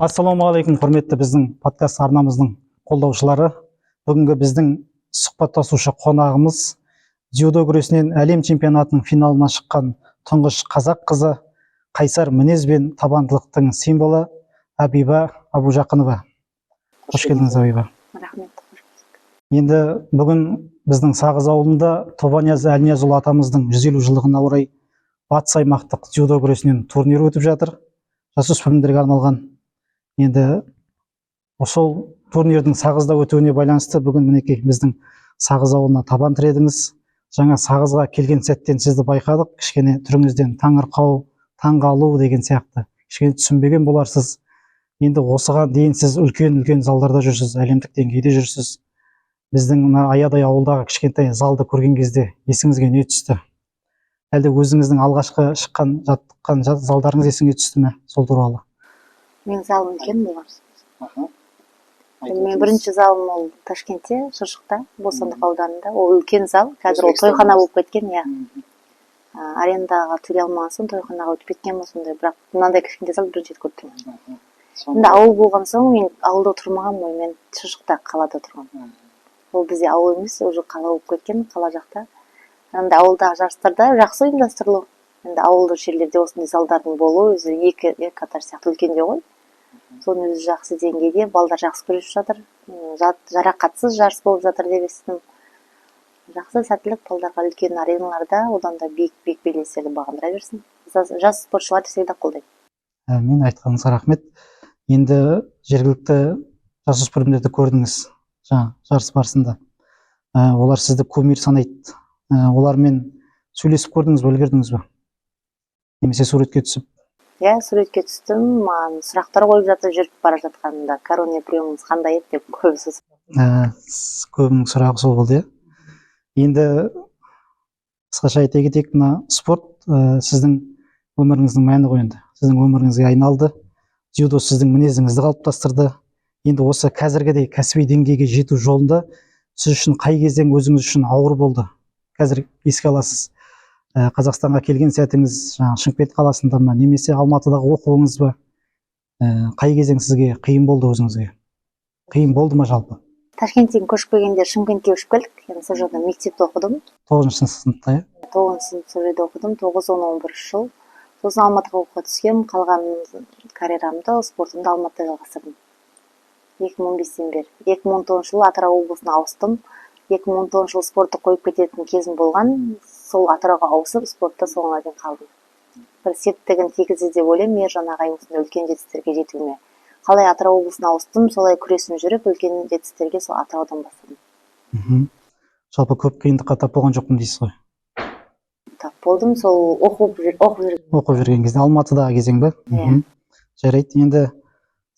Ассалаумағалейкум, құрметті біздің подкаст арнамыздың қолдаушылары. Бүгінгі біздің сұхбаттасушы қонағымыз дзюдо күресінен әлем чемпионатының финалына шыққан тұңғыш қазақ қызы, қайсар мінез бен табандылықтың символы Абиба Абужақынова. Қош келдіңіз, Абиба. Рахмет. Енді бүгін біздің Сағыз ауылында Тобанияз Әлниязұлы атамыздың 150 жылдығына орай батыс аймақтық дзюдо күресінен турнир өтіп жатыр. Жасөспірімдерге арналған. Енді сол турнирдің Сағызда өтуіне байланысты бүгін мінекей біздің Сағыз ауылына табан тіредіңіз. Жаңа Сағызға келген сәттен сізді байқадық. Кішкене түріңізден таңырқау, таңғалу деген сияқты кішкене түсінбеген боларсыз. Енді осыған дейін сіз үлкен залдарда жүрсіз, әлемдік деңгейде жүрсіз. Біздің аядай ауылдағы кішкентай залды көрген кезде есіңізге не түсті? Әлде өзіңіздің алғашқы жаттыққан залдарыңыз есіңе түсті ме? Сол туралы. Мен залым үлкен болар. Мен бірінші залым ол Ташкентте, Шыршықта, Бостандық ауданында. Ол үлкен зал, қазір ол тойхана болып кеткен, я. Арендаға төлей алмаған соң тойханаға өтіп кеткен сондай, бірақ мынандай кішкентай зал бірінші рет көрдім. Енді ауыл болған соң мен ауылда тұрмағанмын, мен Шыршықта қалада тұрғанмын. Ол бізде ауыл емес, уже қала болып кеткен, қала жақта. Енді ауылдағы жарыстарда жақсы ұйымдастырылу. Енді ауылды жерлерде осындай залдардың болуы өзі екі қатар сияқты үлкендеу ғой. Соның өзі жақсы деңгейде, балдар жақсы күресіп жатыр. Жарақатсыз жарыс болып жатыр деп естідім. Жақсы сәттілік балдарға үлкен ареналарда, одан да биік белестерді бағындыра берсін. Жас спортшыларды всегда қолдаймын. Мен айтқаныңызға рахмет. Енді жергілікті жасөспірімдерді көрдіңіз жаңа жарыс барысында. Олар сізді кумир санайды. Олармен сөйлесіп көрдіңіз бе, үлгердіңіз бе? Немесе суретке түсіп? Иә, суретке түстім. Маған сұрақтар қойып жатыр, жүріп бара жатқанымда. Коронный приемыңыз қандай еді деп көбісі. Көбінің сұрағы сол болды, иә. Енді қысқаша айта кетейік, мына спорт сіздің өміріңіздің мәні ғой енді. Сіздің өміріңізге айналды. Дзюдо сіздің мінезіңізді қалыптастырды. Енді осы қазіргідей кәсіби деңгейге жету жолында сіз үшін қай кезең өзіңіз үшін ауыр болды? Қазір еске аласыз. Қазақстанға келген сәтіңіз Шымкент қаласында ма, немесе Алматыдағы оқуыңыз ба? Қай кезең сізге қиын болды өзіңізге? Қиын болды ма жалпы? Ташкенттен көшіп келгенде Шымкентке көшіп келдік. Енді сол жерде мектепте оқыдым. 9-шы сыныпта, иә? 9-шы сынып сол жерде оқыдым, 9-10-11 жыл. Сосын Алматыға оқуға түскем, қалған карьерамды, спортымды Алматыда жалғастырдым. 2015-тен бері. 2019 жылы Атырау облысына ауыстым. 2019 жылы спортты қойып кететін кезім болған. Сол Атырауға ауысып, спортта соңына дейін қалдым. Бір септігін тигізді деп ойлаймын, Ержан ағай осындай үлкен жетістіктерге жетуіме. Қалай Атырау облысына ауыстым, солай күресім жүріп, үлкен жетістіктерге сол Атыраудан бастадым. Жалпы көп қиындыққа тап болған жоқпын дейсіз ғой? Тап болдым, сол оқып жүрген кезде, Алматыдағы кезең бе? Жарайды. Енді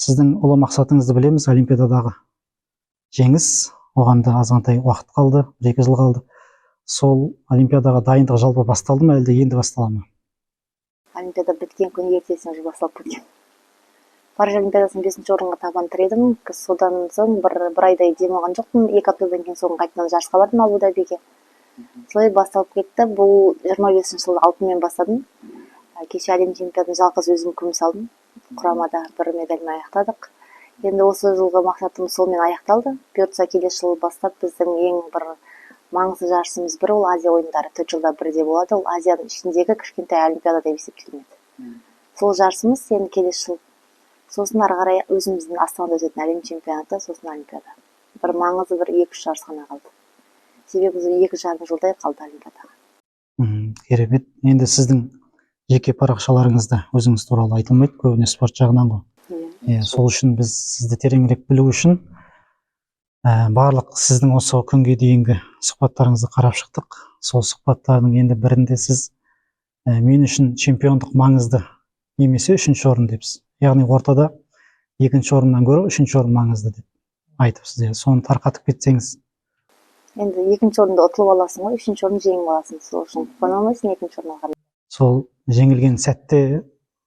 сіздің ұлы мақсатыңызды білеміз, Олимпиададағы жеңіс. Оған да азғантай уақыт қалды, 1-2 жыл қалды. Сол Олимпиадаға дайындық жалпы басталды ма, әлде енді бастала ма? Олимпиада біткен күн ертесіне уже басталып кеткен. Париж Олимпиадасының 5-ші орынға табан тіредім. Содан соң бір айдай демалған жоқпын. 2 аптадан кейін соң қайтадан жарысқа бардым Абу-Дабиге. Солай басталып кетті. Бұл 25-ші жылы алтынмен бастадым. Кеше әлем чемпионатында жалғыз өзім күміс алдым. Құрамада бір медальмен аяқтадық. Енді осы жылғы мақсатым солмен аяқталды. Бұйыртса келесі жылы бастап біздің ең бір маңызды жарысымыз бір ол Азия ойындары 4 жылда бірде болады. Ол Азияның ішіндегі кішкентай олимпиада деп есептелінеді. Сол жарысымыз енді келесі жыл. Сосын ары қарай өзіміздің Астанада өтетін әлем чемпионаты, сосын олимпиада. Бір маңызды 1-2 жарыс қана қалды. Себебі 2,5 жылдай қалды олимпиадаға. Керемет. Енді сіздің жеке парақшаларыңызда өзіңіз туралы айтылмайды, көбіне спорт жағынан ғой. Сол үшін біз сізді тереңірек білу үшін барлық сіздің осы күнге дейінгі сұхбаттарыңызды қарап шықтық. Сол сұхбаттардың енді бірінде сіз мен үшін чемпиондық маңызды, немесе 3-ші орын депсіз. Яғни ортада 2-ші орыннан гөрі 3-ші орын маңызды деп айтыпсыз. Соны тарқатып кетсеңіз. Енді 2-ші орында ұтылып аласың ғой, 3-ші орын жеңіп аласың. Сол үшін қоймамайсың 2-ші орынға қарай. Сол жеңілген сәтте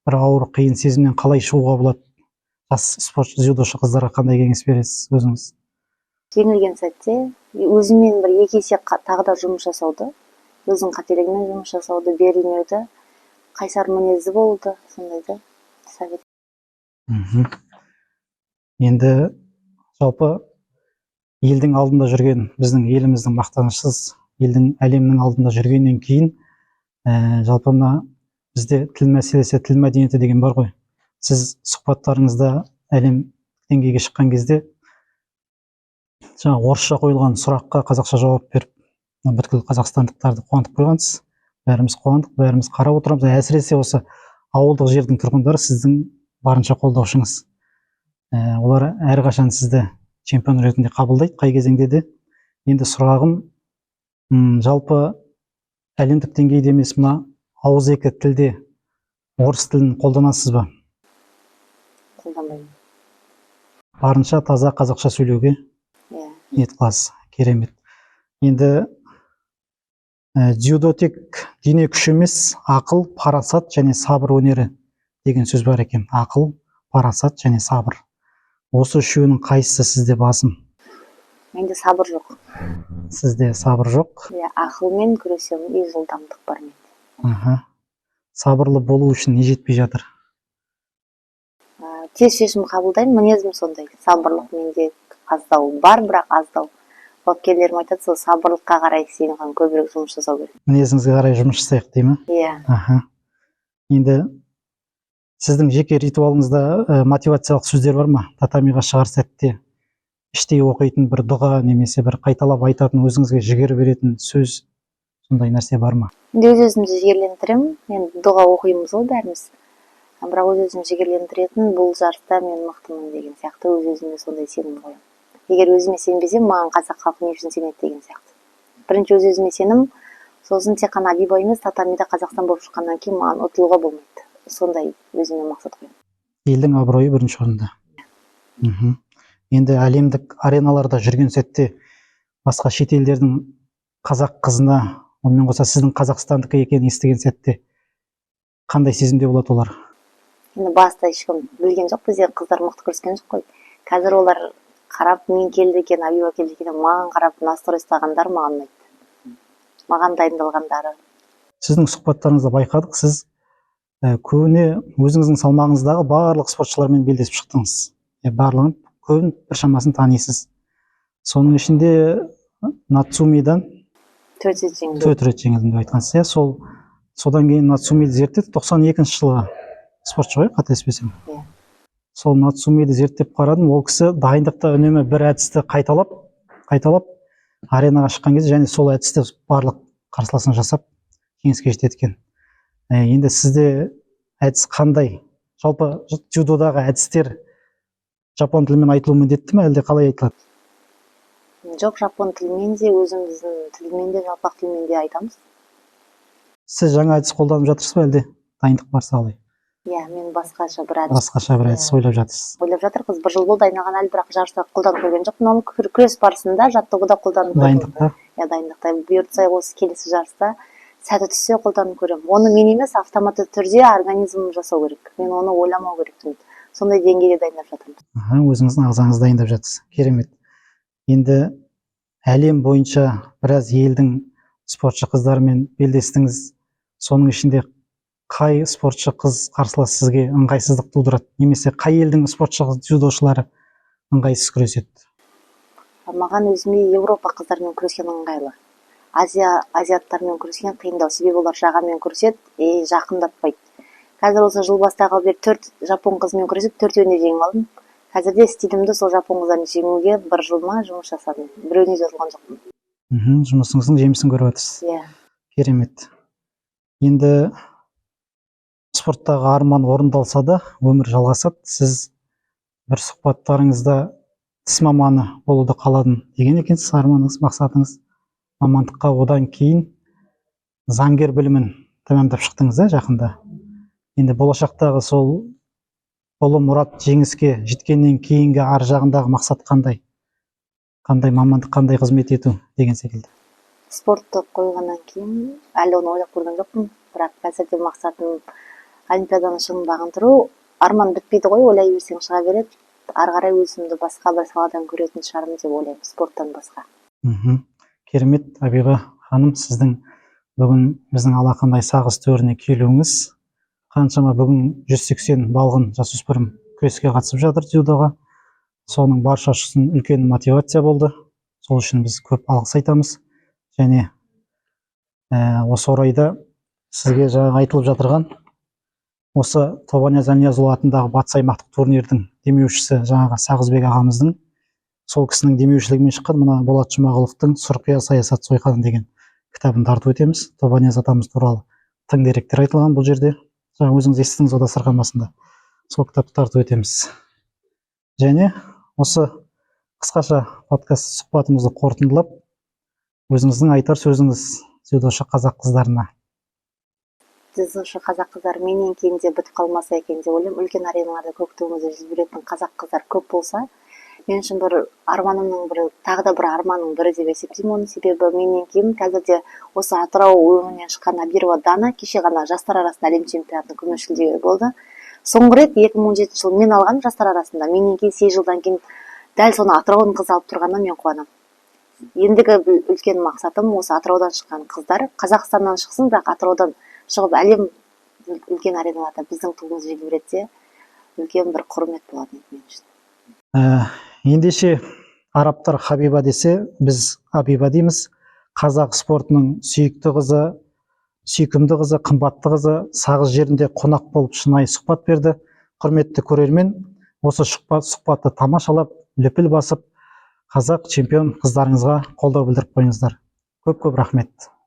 бір ауыр қиын сезімнен қалай шығуға болады? Жас спортшы, дзюдошы қыздарға қандай кеңес бересіз өзіңіз? Жеңілген сәтте өзімен бір 2 есе тағы да жұмыс жасауды, өзің қателігімен жұмыс жасауды, берілмеуді, қайсар мінезді болуды, сондайды совет. Енді жалпы елдің алдында жүрген, біздің еліміздің мақтанышсыз, елдің әлемнің алдында жүргеннен кейін, жалпы мына бізде тіл мәселесі, тіл мәдениеті деген бар ғой. Сіз сұхбаттарыңызда әлем деңгейге шыққан кезде жаңа орысша қойылған сұраққа қазақша жауап беріп, бүткіл қазақстандықтарды қуантып қойғансыз. Бәріміз қуандық, бәріміз қарап отырамыз. Әсіресе осы ауылдық жердің тұрғындары сіздің барынша қолдаушыңыз. Олар әрқашан сізді чемпион ретінде қабылдайды, қай кезеңде де. Енді сұрағым, жалпы әлемдік деңгейде емес, мына ауызекі тілде орыс тілін қолданасыз ба? Қолданбаймын. Барынша таза қазақша сөйлеуге ниет қыласыз. Керемет. Енді дзюдо тек дене күші емес, ақыл, парасат және сабыр өнері деген сөз бар екен. Ақыл, парасат және сабыр. Осы үшеуінің қайсысы сізде басым? Менде сабыр жоқ. Сізде сабыр жоқ. Ақылмен күресемін, и жылдамдық бар менде. Сабырлы болу үшін не жетпей жатыр? Тез шешім қабылдаймын, мінезім сондай. Сабырлық менде аздау бар, бірақ аздау. Бапкерлерім айтады, сол сабырлыққа қарай сенің көбірек жұмыс жасау керек. Мінезіңізге қарай жұмыс жасайық дей ме? Енді сіздің жеке ритуалыңызда мотивациялық сөздер бар ма? Татамиға шығар сәтте іштей оқитын бір дұға немесе бір қайталап айтатын, өзіңізге жігер беретін сөз, сондай нәрсе бар ма? Өз-өзімді жігерлендіремін. Енді дұға оқимыз ғой бәріміз. Бірақ өз-өзімді жігерлендіретін, бұл жарыста мен мықтымын деген сияқты өз-өзіме сондай сенім қоямын. Егер өзіме сенбесем, маған қазақ халқы не үшін сенеді деген сияқты. Бірінші өз-өзіме сенім, сосын тек қана Абиба емес, татамида Қазақстан болып шыққаннан кейін маған ұтылуға болмайды. Сондай өзіме мақсат қоямын. Елдің абыройы бірінші орында. Енді әлемдік ареналарда жүрген сәтте басқа шет елдердің қазақ қызына, онымен қоса сіздің қазақстандікі екенін естіген сәтте қандай сезімде болады олар? Енді баста ешкім білген жоқ, бізде қыздар мықты күрескен жоқ қой. Қазір олар қарап, мен келді екен, Абиба келді екен, маған қарап настрой ұстағандар маған ұнайды. Маған дайындалғандары. Сіздің сұхбаттарыңызда байқадық, сіз көбіне өзіңіздің салмағыңыздағы барлық спортшылармен белдесіп шықтыңыз. Барлығын, көбін бір шамасын танисыз. Соның ішінде Нацумидан 4 рет жеңілдім деп айтқансыз. Содан кейін Нацумиді зерттеп, 92-ші жылғы спортшы ғой, қателеспесем. Сол Нацумиді зерттеп қарадым, ол кісі дайындықта үнемі бір әдісті қайталап аренаға шыққан кезде, және сол әдісті барлық қарсыласына жасап жеңіске жетеді екен. Енді сізде әдіс қандай? Жалпы дзюдодағы әдістер жапон тілімен айтылуы міндетті ме, әлде қалай айтылады? Жоқ, жапон тілімен де, өзіміздің тілімен де, жалпақ тілімен де айтамыз. Сіз жаңа әдіс қолданып жатырсыз ба, әлде дайындық барса қалай? Мен басқаша бір әдіс ойлап жатырсыз. Ойлап жатырмыз, бір жыл болды дайындалған, әлі бірақ жарыста қолданып көрген жоқпын. Оны күрес барысында, жаттығуда қолданып көрдім. Дайындықта бұйыртса осы келесі жарыста сәті түссе қолданып көремін. Оны мен емес, автоматты түрде организмім жасау керек. Мен оны ойламау керекпін. Сондай деңгейде дайындап жатырмын. Өзіңіздің ағзаңызды дайындап жатырсыз. Керемет. Енді әлем бойынша біраз елдің спортшы қыздарымен белдестіңіз. Соның ішінде қай спортшы қыз қарсылас сізге ыңғайсыздық тудырады, немесе қай елдің спортшы дзюдошылары ыңғайсыз күреседі? Маған өзіме Европа қыздарымен күрескен ыңғайлы. Азиаттармен күрескен қиындау, себебі олар жағамен күреседі, жақындатпайды. Қазір осы жыл бастағалы бері 4 жапон қызымен күресіп, 4-іне жеңіп алдым. Қазірде стилімді сол жапон қыздарын жеңуге бір жылма жұмыс жасадым. Біреуіне де ұтылған жоқпын. Жұмысыңыздың жемісін көріп отырсыз. Керемет. Енді спорттағы арман орындалса да, өмір жалғасады. Сіз бір сұхбаттарыңызда тіс маманы болуды қаладым деген екенсіз, арманыңыз, мақсатыңыз. Мамандыққа одан кейін заңгер білімін тәмамдап шықтыңыз жақында. Енді болашақтағы сол ұлы мұрат жеңіске жеткеннен кейінгі ар жағындағы мақсат қандай? Қандай мамандық, қандай қызмет ету деген секілді? Спортты қойғаннан кейін әлі оны ойлап көрген жоқпын, бірақ қазірде мақсатым олимпиаданы шыңын бағындыру. Арман бітпейді ғой, ойлай берсең шыға береді. Ары қарай өзімді басқа бір саладан көретін шығармын деп ойлаймын, спорттан басқа. Керемет, Абиба ханым, сіздің бүгін біздің алақандай сағыз төріне келуіңіз, қаншама бүгін 180 балғын жасөспірім күреске қатысып жатыр дзюдоға. Соның баршасы үшін үлкен мотивация болды. Сол үшін біз көп алғыс айтамыз. Және осы орайда сізге жаңа айтылып жатырған осы Тобанияз Әлниязұлы атындағы батыс аймақтық турнирдің демеушісі жаңағы Сағызбек ағамыздың, сол кісінің демеушілігімен шыққан мына Болат Жұмағұловтың «Сұрқия саясат сойқаны» деген кітабын тартып өтеміз. Тобанияз атамыз туралы тың деректер айтылған бұл жерде. Жаңа өзіңіз естідіңіз ода сырған басында. Сол кітапты тартып өтеміз. Және осы қысқаша подкаст сұхбатымызды қорытындылап, өзіңіздің айтар сөзіңіз дзюдошы қазақ қыздарына. Дзюдошы қазақ қыздар менен кейін де бітіп қалмаса екен деп ойлаймын. Үлкен ареналарда көк туымызды желбірететін қазақ қыздар көп болса, мен үшін бір арманымның бірі, тағы да бір арманның бірі деп есептеймін оны. Себебі менен кейін қазірде осы Атырау өңірінен шыққан Абирова Дана кеше ғана жастар арасында әлем чемпионатының күміс жүлдегері болды. Соңғы рет 2017 жылы мен алған жастар арасында. Менен кейін 8 жылдан кейін дәл соны Атырауның қызы алып тұрғанына мен қуанамын. Ендігі үлкен мақсатым осы Атыраудан шыққан қыздар Қазақстаннан шықсын, бірақ Атыраудан шығып әлем үлкен ареналарда біздің туымызды желбіретсе, үлкен бір құрмет болады мен үшін. Ендеше арабтар Хабиба десе, біз Абиба дейміз. Қазақ спортының сүйікті қызы, сүйкімді қызы, қымбатты қызы Сағыз жерінде қонақ болып шынайы сұхбат берді. Құрметті көрермен, осы сұхбатты тамашалап, лүпіл басып, қазақ чемпион қыздарыңызға қолдау білдіріп қойыңыздар. Көп рахмет.